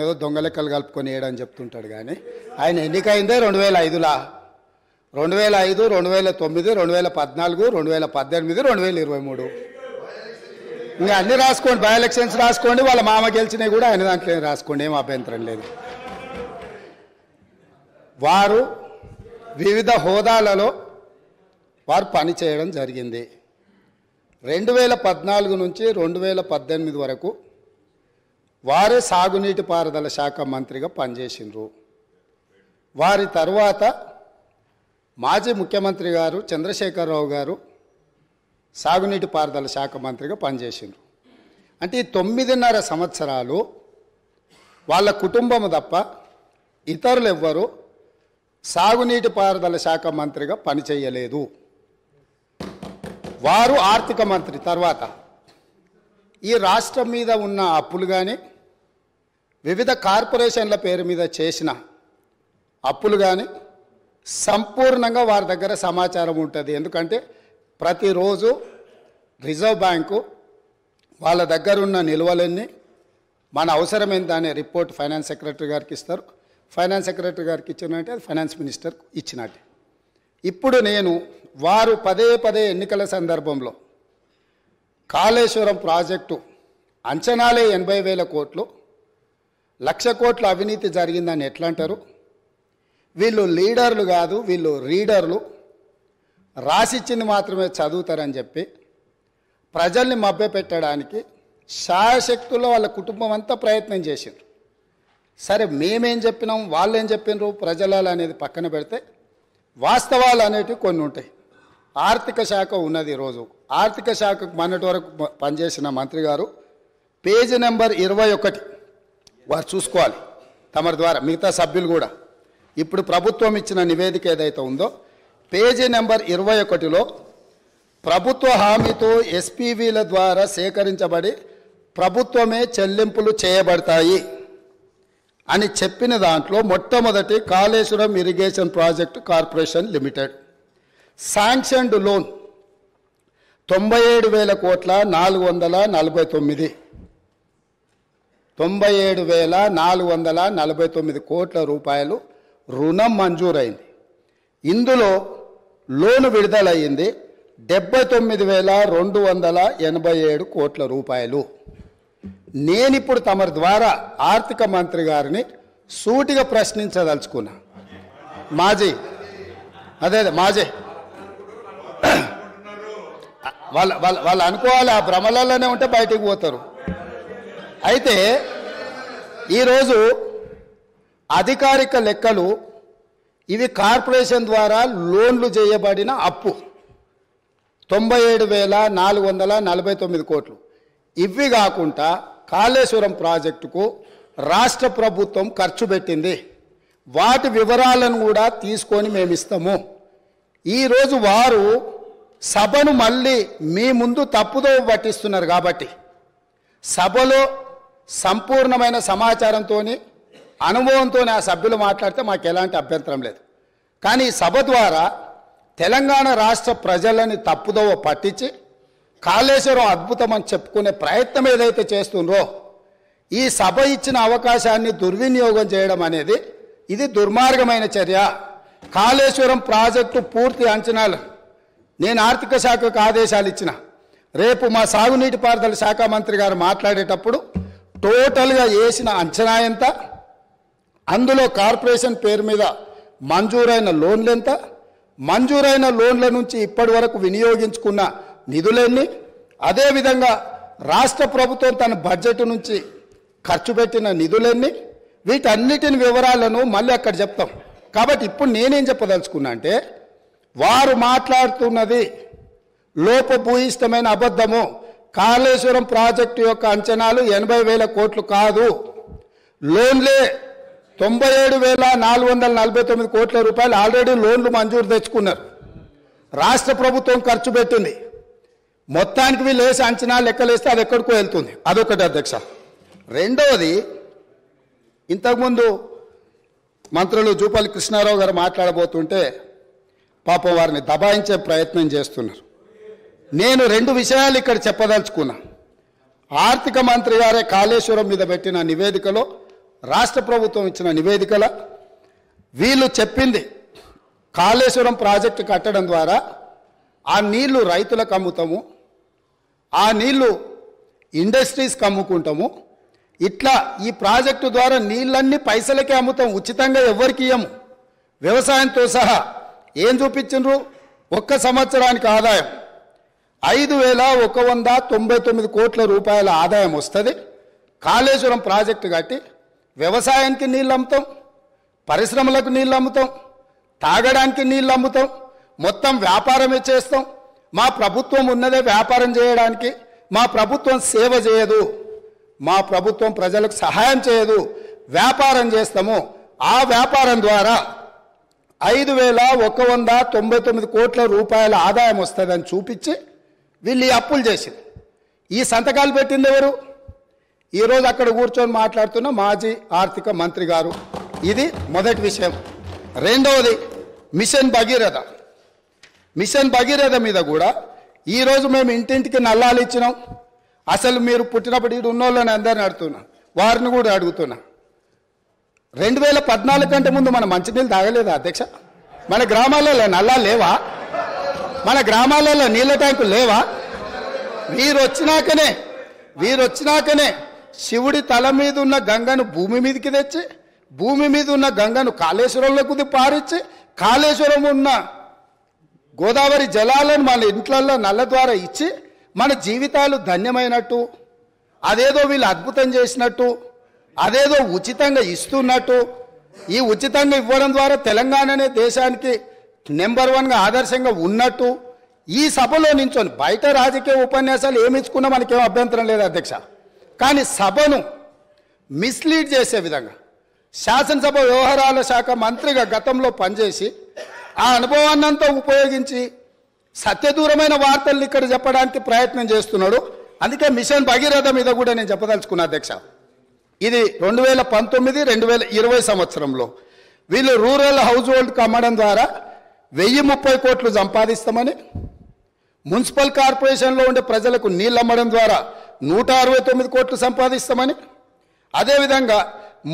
ఏదో దొంగ లెక్కలు కలుపుకొని వేయడని చెప్తుంటాడు కానీ ఆయన ఎన్నికైందే 2005లా 2005 2009 2014 2018 2023 ఇంకా అన్ని రాసుకోండి. బై ఎలక్షన్స్ రాసుకోండి, వాళ్ళ మామ గెలిచినవి కూడా ఆయన దాంట్లో రాసుకోండి, ఏం అభ్యంతరం లేదు. వారు వివిధ హోదాలలో వారు పనిచేయడం జరిగింది. 2014 నుంచి 2018 వరకు వారే సాగునీటి పారుదల శాఖ మంత్రిగా పనిచేసిండ్రు. వారి తర్వాత మాజీ ముఖ్యమంత్రి గారు చంద్రశేఖరరావు గారు సాగునీటి పారుదల శాఖ మంత్రిగా పనిచేసిండ్రు. అంటే ఈ 9.5 సంవత్సరాలు వాళ్ళ కుటుంబం తప్ప ఇతరులు ఎవ్వరూ సాగునీటి పారుదల శాఖ మంత్రిగా పనిచేయలేదు. వారు ఆర్థిక మంత్రి తర్వాత ఈ రాష్ట్రం మీద ఉన్న అప్పులు కానీ వివిధ కార్పొరేషన్ల పేరు మీద చేసిన అప్పులు కానీ సంపూర్ణంగా వారి దగ్గర సమాచారం ఉంటుంది. ఎందుకంటే ప్రతిరోజు రిజర్వ్ బ్యాంకు వాళ్ళ దగ్గర ఉన్న నిల్వలన్నీ మన అవసరం ఎంత అనే రిపోర్ట్ ఫైనాన్స్ సెక్రటరీ గారికి ఇస్తారు. ఫైనాన్స్ సెక్రటరీ గారికి ఇచ్చినట్టే అది ఫైనాన్స్ మినిస్టర్ ఇచ్చినట్టే. ఇప్పుడు నేను వారు పదే ఎన్నికల సందర్భంలో కాళేశ్వరం ప్రాజెక్టు అంచనాలే 80,000 కోట్లు, 1,00,000 కోట్ల అవినీతి జరిగిందని ఎట్లా అంటారు? వీళ్ళు లీడర్లు కాదు, వీళ్ళు రీడర్లు, రాసిచ్చింది మాత్రమే చదువుతారని చెప్పి ప్రజల్ని మభ్యపెట్టడానికి శాయశక్తుల్లో వాళ్ళ కుటుంబం అంతా ప్రయత్నం చేసిండ్రు. సరే, మేమేం చెప్పినాం, వాళ్ళేం చెప్పినారు, ప్రజలు అనేది పక్కన పెడితే వాస్తవాలు అనేటివి కొన్ని ఉంటాయి. ఆర్థిక శాఖ ఉన్నది. ఈరోజు ఆర్థిక శాఖకు మొన్నటి వరకు పనిచేసిన మంత్రి గారు పేజీ నెంబర్ 21 వారు చూసుకోవాలి తమరి ద్వారా, మిగతా సభ్యులు కూడా. ఇప్పుడు ప్రభుత్వం ఇచ్చిన నివేదిక ఏదైతే ఉందో పేజీ నెంబర్ 21లో ప్రభుత్వ హామీతో ఎస్పీవీల ద్వారా సేకరించబడి ప్రభుత్వమే చెల్లింపులు చేయబడతాయి అని చెప్పిన దాంట్లో మొట్టమొదటి Kaleshwaram irrigation project corporation limited sanctioned loan 97,000 కోట్ల 449 97,449 కోట్ల రూపాయలు రుణం మంజూరైంది. ఇందులో లోను విడుదలయ్యింది 79,287 కోట్ల రూపాయలు. నేనిప్పుడు తమరి ద్వారా ఆర్థిక మంత్రి గారిని సూటిగా ప్రశ్నించదలుచుకున్నా. మాజీ వాళ్ళు అనుకోవాలి, ఆ భ్రమలలోనే ఉంటే బయటికి పోతారు. అయితే ఈరోజు అధికారిక లెక్కలు ఇవి కార్పొరేషన్ ద్వారా లోన్లు చేయబడిన అప్పు 97,449 కోట్లు. ఇవి కాకుండా కాళేశ్వరం ప్రాజెక్టుకు రాష్ట్ర ప్రభుత్వం ఖర్చు పెట్టింది. వాటి వివరాలను కూడా తీసుకొని మేము ఇస్తాము. ఈరోజు వారు సభను మళ్ళీ మీ ముందు తప్పుదో పట్టిస్తున్నారు. కాబట్టి సభలో సంపూర్ణమైన సమాచారంతో అనుభవంతో ఆ సభ్యులు మాట్లాడితే మాకు ఎలాంటి అభ్యంతరం లేదు. కానీ సభ ద్వారా తెలంగాణ రాష్ట్ర ప్రజలని తప్పుదోవ పట్టించి కాళేశ్వరం అద్భుతం అని చెప్పుకునే ప్రయత్నం ఏదైతే చేస్తుండ్రో, ఈ సభ ఇచ్చిన అవకాశాన్ని దుర్వినియోగం చేయడం అనేది ఇది దుర్మార్గమైన చర్య. కాళేశ్వరం ప్రాజెక్టు పూర్తి అంచనాలు నేను ఆర్థిక శాఖకు ఆదేశాలు ఇచ్చిన. రేపు మా సాగునీటి పారుదల శాఖ మంత్రి గారు మాట్లాడేటప్పుడు టోటల్గా వేసిన అంచనా ఎంత, అందులో కార్పొరేషన్ పేరు మీద మంజూరైన లోన్లు ఎంత, మంజూరైన లోన్ల నుంచి ఇప్పటి వరకు వినియోగించుకున్న నిధులన్నీ, అదేవిధంగా రాష్ట్ర ప్రభుత్వం తన బడ్జెట్ నుంచి ఖర్చు పెట్టిన నిధులన్నీ, వీటన్నిటిని వివరాలను మళ్ళీ అక్కడ చెప్తాం. కాబట్టి ఇప్పుడు నేనేం చెప్పదలుచుకున్నా అంటే, వారు మాట్లాడుతున్నది లోపభూయిష్టమైన అబద్ధము. కాళేశ్వరం ప్రాజెక్టు యొక్క అంచనాలు 80,000 కోట్లు కాదు, లోన్లే 97,449 కోట్ల రూపాయలు ఆల్రెడీ లోన్లు మంజూరు తెచ్చుకున్నారు. రాష్ట్ర ప్రభుత్వం ఖర్చు పెట్టింది. మొత్తానికి వీళ్ళు వేసి అంచనా లెక్కలేస్తే అది ఎక్కడికో వెళ్తుంది. అదొకటి అధ్యక్ష. రెండవది, ఇంతకుముందు మంత్రులు జూపల్లి కృష్ణారావు గారు మాట్లాడబోతుంటే పాపం వారిని దబాయించే ప్రయత్నం చేస్తున్నారు. నేను 2 విషయాలు ఇక్కడ చెప్పదలుచుకున్నా. ఆర్థిక మంత్రి గారే కాళేశ్వరం మీద పెట్టిన నివేదికలో రాష్ట్ర ప్రభుత్వం ఇచ్చిన నివేదికల వీళ్ళు చెప్పింది కాళేశ్వరం ప్రాజెక్టు కట్టడం ద్వారా ఆ నీళ్లు రైతులకు అమ్ముతాము, ఆ నీళ్లు ఇండస్ట్రీస్కి అమ్ముకుంటాము, ఇట్లా ఈ ప్రాజెక్టు ద్వారా నీళ్ళన్నీ పైసలకే అమ్ముతాం, ఉచితంగా ఎవరికి ఇయ్యము, వ్యవసాయంతో సహా. ఏం చూపించిండ్రు? ఒక్క సంవత్సరానికి ఆదాయం 5,199 కోట్ల రూపాయల ఆదాయం వస్తుంది. కాళేశ్వరం ప్రాజెక్టు కట్టి వ్యవసాయానికి నీళ్ళు అమ్ముతాం, పరిశ్రమలకు నీళ్ళు అమ్ముతాం, తాగడానికి నీళ్ళు అమ్ముతాం, మొత్తం వ్యాపారమే చేస్తాం. మా ప్రభుత్వం ఉన్నదే వ్యాపారం చేయడానికి. మా ప్రభుత్వం సేవ చేయదు, మా ప్రభుత్వం ప్రజలకు సహాయం చేయదు, వ్యాపారం చేస్తాము. ఆ వ్యాపారం ద్వారా 5,199 కోట్ల రూపాయల ఆదాయం వస్తుందని చూపించి వీళ్ళు ఈ అప్పులు చేసింది. ఈ సంతకాలు పెట్టింది ఎవరు? ఈరోజు అక్కడ కూర్చొని మాట్లాడుతున్న మాజీ ఆర్థిక మంత్రి గారు. ఇది మొదటి విషయం. రెండవది మిషన్ భగీరథ. మిషన్ భగీరథ మీద కూడా ఈరోజు మేము ఇంటింటికి నల్లాలు ఇచ్చినాం. అసలు మీరు పుట్టినప్పుడు ఇటు ఉన్నోళ్ళని అందరిని అడుగుతున్నా, వారిని కూడా అడుగుతున్నా. 2014 కంటే ముందు మనం మంచినీళ్ళు తాగలేదా అధ్యక్ష? మన గ్రామాలలో నల్లాలు లేవా? మన గ్రామాలలో నీళ్ళ ట్యాంకులు లేవా? వీరొచ్చినాకనే శివుడి తల మీద ఉన్న గంగను భూమి మీదకి తెచ్చి, భూమి మీద ఉన్న గంగను కాళేశ్వరంలోకి పారిచ్చి, కాళేశ్వరం ఉన్న గోదావరి జలాలను మన ఇంట్లల్లో నల్ల ద్వారా ఇచ్చి మన జీవితాలు ధన్యమైనట్టు, అదేదో వీళ్ళు అద్భుతం చేసినట్టు, అదేదో ఉచితంగా ఇస్తున్నట్టు, ఈ ఉచితంగా ఇవ్వడం ద్వారా తెలంగాణనే దేశానికి నెంబర్ 1గా ఆదర్శంగా ఉన్నట్టు ఈ సభలో నించొని, బయట రాజకీయ ఉపన్యాసాలు ఏమి ఇచ్చుకున్నా మనకేం అభ్యంతరం లేదు అధ్యక్ష, కానీ సభను మిస్లీడ్ చేసే విధంగా శాసనసభ వ్యవహారాల శాఖ మంత్రిగా గతంలో పనిచేసి ఆ అనుభవాన్నంతా ఉపయోగించి సత్యదూరమైన వార్తల్ని ఇక్కడ చెప్పడానికి ప్రయత్నం చేస్తున్నాడు. అందుకే మిషన్ భగీరథ మీద కూడా నేను చెప్పదలుచుకున్నా అధ్యక్ష. ఇది 2019-2020 సంవత్సరంలో వీళ్ళు రూరల్ హౌస్ హోల్డ్కి అమ్మడం ద్వారా 1030 కోట్లు సంపాదిస్తామని, మున్సిపల్ కార్పొరేషన్లో ఉండే ప్రజలకు నీళ్ళు అమ్మడం ద్వారా 169 కోట్లు సంపాదిస్తామని, అదేవిధంగా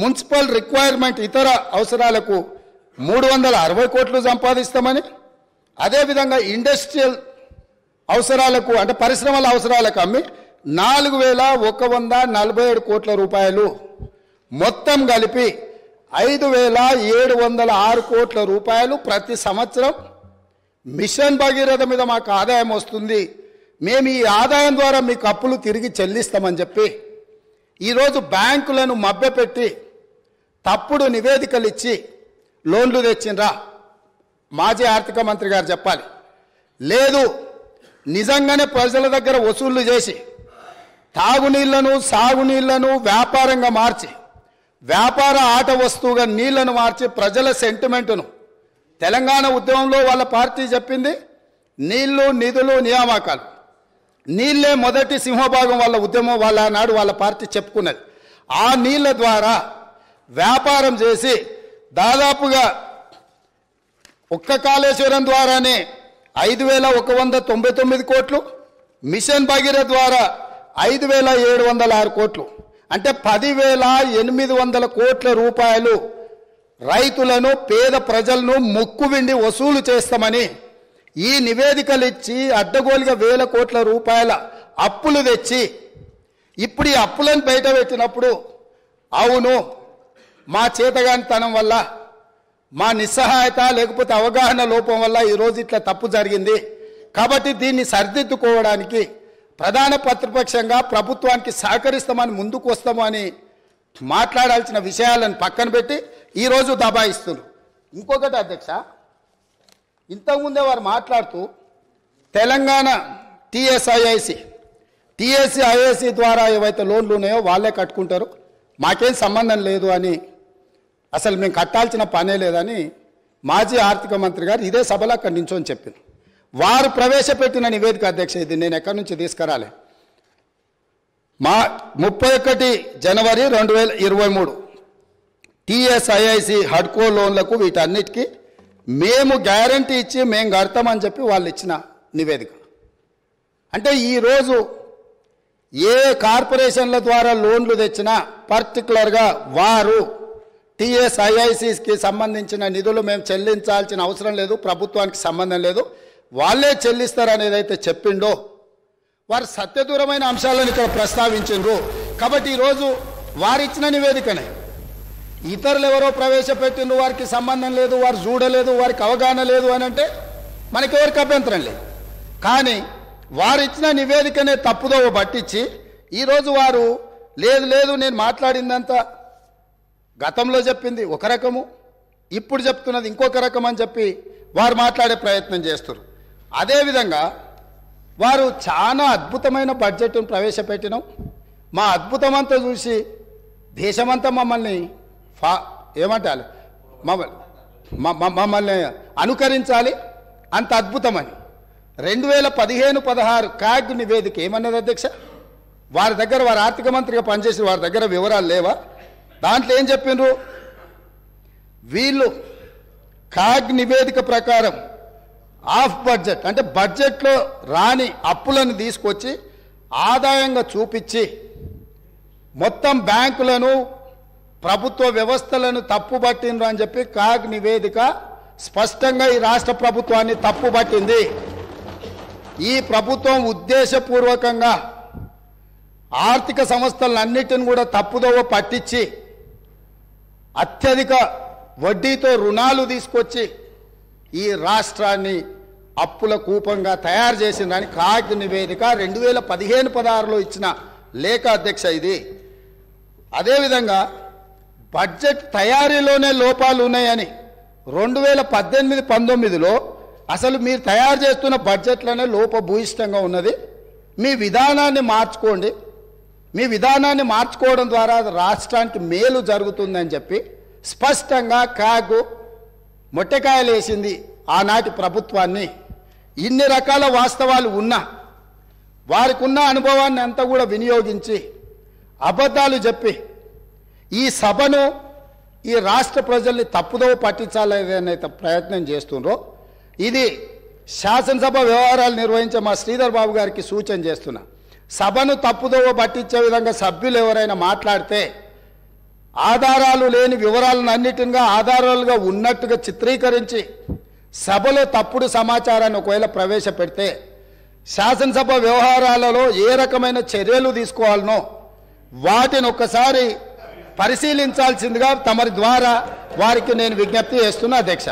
మున్సిపల్ రిక్వైర్మెంట్ ఇతర అవసరాలకు 360 కోట్లు సంపాదిస్తామని, అదేవిధంగా ఇండస్ట్రియల్ అవసరాలకు అంటే పరిశ్రమల అవసరాలకు అమ్మి 4,147 కోట్ల రూపాయలు, మొత్తం కలిపి 5,706 కోట్ల రూపాయలు ప్రతి సంవత్సరం మిషన్ భగీరథ మీద మాకు ఆదాయం వస్తుంది, మేము ఈ ఆదాయం ద్వారా మీకు అప్పులు తిరిగి చెల్లిస్తామని చెప్పి ఈరోజు బ్యాంకులను మభ్యపెట్టి తప్పుడు నివేదికలు ఇచ్చి లోన్లు తెచ్చిండ్రా? మాజీ ఆర్థిక మంత్రి గారు చెప్పాలి. లేదు, నిజంగానే ప్రజల దగ్గర వసూళ్లు చేసి తాగునీళ్లను సాగునీళ్లను వ్యాపారంగా మార్చి, వ్యాపార ఆట వస్తువుగా నీళ్లను మార్చి ప్రజల సెంటిమెంటును, తెలంగాణ ఉద్యమంలో వాళ్ళ పార్టీ చెప్పింది నీళ్లు నిధులు నియామకాలు, నీళ్లే మొదటి సింహభాగం వాళ్ళ ఉద్యమం, వాళ్ళ నాడు వాళ్ళ పార్టీ చెప్పుకున్నది. ఆ నీళ్ల ద్వారా వ్యాపారం చేసి దాదాపుగా ఒక్క కాళేశ్వరం ద్వారానే 5,199 కోట్లు, మిషన్ భగీరథ ద్వారా 5,706 కోట్లు, అంటే 10,800 కోట్ల రూపాయలు రైతులను, పేద ప్రజలను ముక్కువిండి వసూలు చేస్తామని ఈ నివేదికలు ఇచ్చి అడ్డగోలుగా 1,000 కోట్ల రూపాయల అప్పులు తెచ్చి ఇప్పుడు ఈ అప్పులను బయట పెట్టినప్పుడు అవును మా చేతగానితనం వల్ల, మా నిస్సహాయత లేకపోతే అవగాహన లోపం వల్ల ఈరోజు ఇట్లా తప్పు జరిగింది, కాబట్టి దీన్ని సరిదిద్దుకోవడానికి ప్రధాన ప్రతిపక్షంగా ప్రభుత్వానికి సహకరిస్తామని ముందుకు వస్తాము అని మాట్లాడాల్సిన విషయాలను పక్కన పెట్టి ఈరోజు దబాయిస్తున్నారు. ఇంకొకటి అధ్యక్ష, ఇంతకుముందే వారు మాట్లాడుతూ తెలంగాణ టీఎస్ఐఐసి ద్వారా ఏవైతే లోన్లు ఉన్నాయో వాళ్ళే కట్టుకుంటారు, మాకేం సంబంధం లేదు అని, అసలు మేము కట్టాల్సిన పనే లేదని మాజీ ఆర్థిక మంత్రి గారు ఇదే సభలో అక్కడి నుంచో చెప్పింది. వారు ప్రవేశపెట్టిన నివేదిక అధ్యక్ష, ఇది నేను ఎక్కడి నుంచి తీసుకురాలే. 31 జనవరి 2023 టీఎస్ఐఐసి హడ్కో లోన్లకు వీటన్నిటికీ మేము గ్యారంటీ ఇచ్చి మేము కడతామని చెప్పి వాళ్ళు ఇచ్చిన నివేదిక. అంటే ఈరోజు ఏ కార్పొరేషన్ల ద్వారా లోన్లు తెచ్చినా పర్టికులర్గా వారు టీఎస్ఐఐసికి సంబంధించిన నిధులు మేము చెల్లించాల్సిన అవసరం లేదు, ప్రభుత్వానికి సంబంధం లేదు, వాళ్ళే చెల్లిస్తారనేది అయితే చెప్పిండో వారు సత్యదూరమైన అంశాలను ఇక్కడ ప్రస్తావించారు. కాబట్టి ఈరోజు వారిచ్చిన నివేదికనే ఇతరులు ఎవరో ప్రవేశపెట్టిండ్రు, వారికి సంబంధం లేదు, వారు చూడలేదు, వారికి అవగాహన లేదు అని అంటే మనకెవరికి అభ్యంతరం లేదు. కానీ వారిచ్చిన నివేదికనే తప్పుదోవ పట్టించి ఈరోజు వారు లేదు లేదు నేను మాట్లాడిందంతా గతంలో చెప్పింది ఒక రకము, ఇప్పుడు చెప్తున్నది ఇంకొక రకం అని చెప్పి వారు మాట్లాడే ప్రయత్నం చేస్తారు. అదేవిధంగా వారు చాలా అద్భుతమైన బడ్జెట్ను ప్రవేశపెట్టినాం, మా అద్భుతమంతా చూసి దేశమంతా మమ్మల్ని ఏమంటారు మమ్మల్ని అనుకరించాలి, అంత అద్భుతమని 2015-16 కాగ్ నివేదిక ఏమన్నది అధ్యక్ష? వారి దగ్గర వారు ఆర్థిక మంత్రిగా పనిచేసి వారి దగ్గర వివరాలు లేవా? దాంట్లో ఏం చెప్పిండ్రు? వీళ్ళు కాగ్ నివేదిక ప్రకారం ఆఫ్ బడ్జెట్ అంటే బడ్జెట్లో రాని అప్పులను తీసుకొచ్చి ఆదాయంగా చూపించి మొత్తం బ్యాంకులను ప్రభుత్వ వ్యవస్థలను తప్పుబట్టిండ్రు అని చెప్పి కాగ్ నివేదిక స్పష్టంగా ఈ రాష్ట్ర ప్రభుత్వాన్ని తప్పుబట్టింది. ఈ ప్రభుత్వం ఉద్దేశపూర్వకంగా ఆర్థిక సంస్థలన్నిటిని కూడా తప్పుదోవ పట్టించి అత్యధిక వడ్డీతో రుణాలు తీసుకొచ్చి ఈ రాష్ట్రాన్ని అప్పుల కూపంగా తయారు చేసిందని కాగ్ నివేదిక 2015-16లో ఇచ్చిన లేఖ అధ్యక్ష ఇది. అదేవిధంగా బడ్జెట్ తయారీలోనే లోపాలు ఉన్నాయని 2018-19లో అసలు మీరు తయారు చేస్తున్న బడ్జెట్లోనే లోపభూయిష్టంగా ఉన్నది, మీ విధానాన్ని మార్చుకోండి, మీ విధానాన్ని మార్చుకోవడం ద్వారా రాష్ట్రానికి మేలు జరుగుతుందని చెప్పి స్పష్టంగా కాగు మొట్టకాయలు వేసింది ఆనాటి ప్రభుత్వాన్ని. ఇన్ని రకాల వాస్తవాలు ఉన్నా వారికి ఉన్న అనుభవాన్ని అంతా కూడా వినియోగించి అబద్ధాలు చెప్పి ఈ సభను ఈ రాష్ట్ర ప్రజల్ని తప్పుదోవ పట్టించాలనే ప్రయత్నం చేస్తుండ్రో ఇది శాసనసభ వ్యవహారాలు నిర్వహించే మా శ్రీధర్ బాబు గారికి సూచన చేస్తున్నా. సభను తప్పుదోవ పట్టించే విధంగా సభ్యులు ఎవరైనా మాట్లాడితే ఆధారాలు లేని వివరాలను అన్నిటిగా ఆధారాలుగా ఉన్నట్టుగా చిత్రీకరించి సభలో తప్పుడు సమాచారాన్ని ఒకవేళ ప్రవేశపెడితే శాసనసభ వ్యవహారాలలో ఏ రకమైన చర్యలు తీసుకోవాలనో వాటిని ఒక్కసారి పరిశీలించాల్సిందిగా తమరి ద్వారా వారికి నేను విజ్ఞప్తి చేస్తున్నా అధ్యక్ష.